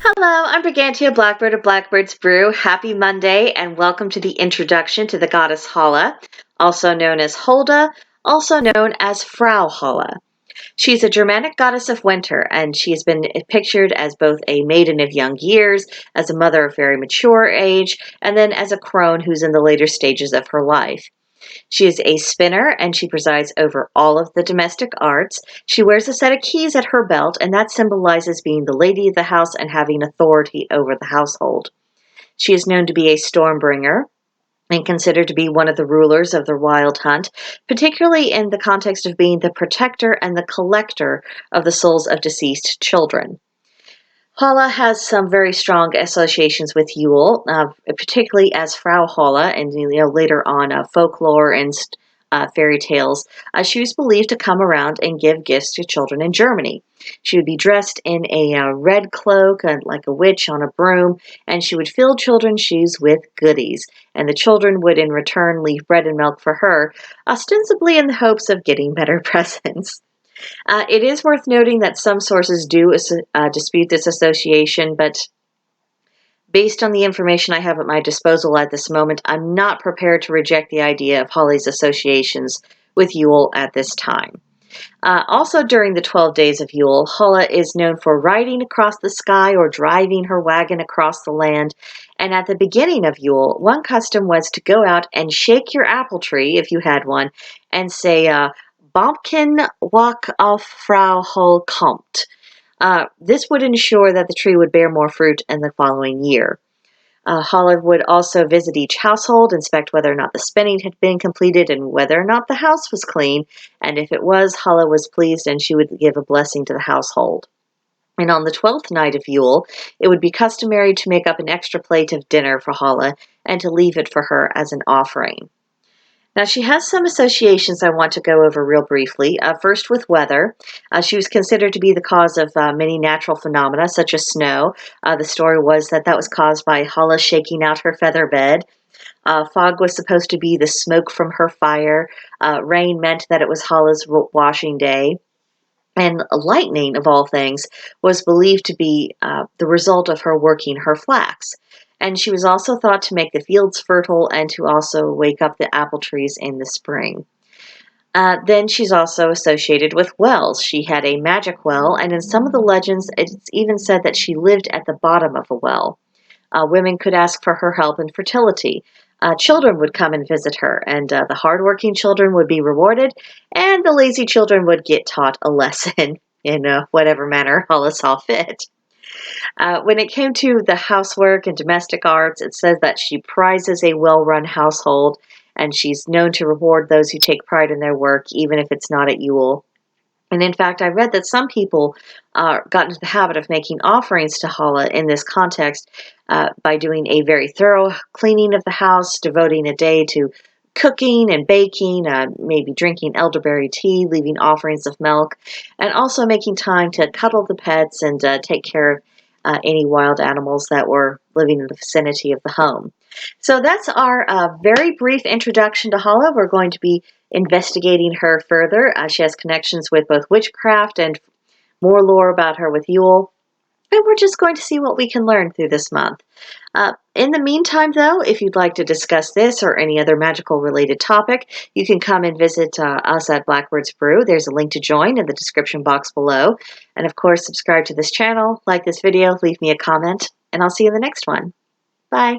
Hello, I'm Brigantia, Blackbird of Blackbird's Brew. Happy Monday, and welcome to the introduction to the goddess Holle, also known as Holda, also known as Frau Holle. She's a Germanic goddess of winter, and she has been pictured as both a maiden of young years, as a mother of very mature age, and then as a crone who's in the later stages of her life. She is a spinner and she presides over all of the domestic arts. She wears a set of keys at her belt, and that symbolizes being the lady of the house and having authority over the household. She is known to be a stormbringer and considered to be one of the rulers of the wild hunt, particularly in the context of being the protector and the collector of the souls of deceased children. Holle has some very strong associations with Yule, particularly as Frau Holle, and later on folklore and fairy tales. She was believed to come around and give gifts to children in Germany. She would be dressed in a red cloak, like a witch on a broom, and she would fill children's shoes with goodies. And the children would, in return, leave bread and milk for her, ostensibly in the hopes of getting better presents. It is worth noting that some sources do dispute this association, but based on the information I have at my disposal at this moment, I'm not prepared to reject the idea of Holle's associations with Yule at this time. Also, during the 12 days of Yule, Holle is known for riding across the sky or driving her wagon across the land. And at the beginning of Yule, one custom was to go out and shake your apple tree, if you had one, and say, Bompkin walk auf Frau Holle kommt. This would ensure that the tree would bear more fruit in the following year. Holle would also visit each household, inspect whether or not the spinning had been completed and whether or not the house was clean. And if it was, Holle was pleased and she would give a blessing to the household. And on the 12th night of Yule, it would be customary to make up an extra plate of dinner for Holle and to leave it for her as an offering. Now, she has some associations I want to go over real briefly. First, with weather. She was considered to be the cause of many natural phenomena, such as snow. The story was that was caused by Holle shaking out her feather bed. Fog was supposed to be the smoke from her fire. Rain meant that it was Holle's washing day. And lightning, of all things, was believed to be the result of her working her flax. And she was also thought to make the fields fertile and to also wake up the apple trees in the spring. Then she's also associated with wells. She had a magic well, and in some of the legends, it's even said that she lived at the bottom of a well. Women could ask for her help in fertility. Children would come and visit her, and the hardworking children would be rewarded, and the lazy children would get taught a lesson in whatever manner Holle saw fit. When it came to the housework and domestic arts, it says that she prizes a well-run household, and she's known to reward those who take pride in their work, even if it's not at Yule. And in fact, I read that some people got into the habit of making offerings to Holle in this context by doing a very thorough cleaning of the house, devoting a day to cooking and baking, maybe drinking elderberry tea, leaving offerings of milk, and also making time to cuddle the pets and take care of any wild animals that were living in the vicinity of the home. So that's our very brief introduction to Holle. We're going to be investigating her further. She has connections with both witchcraft and more lore about her with Yule. And we're just going to see what we can learn through this month. In the meantime, though, if you'd like to discuss this or any other magical related topic, you can come and visit us at Blackbird's Brew. There's a link to join in the description box below. And of course, subscribe to this channel, like this video, leave me a comment, and I'll see you in the next one. Bye.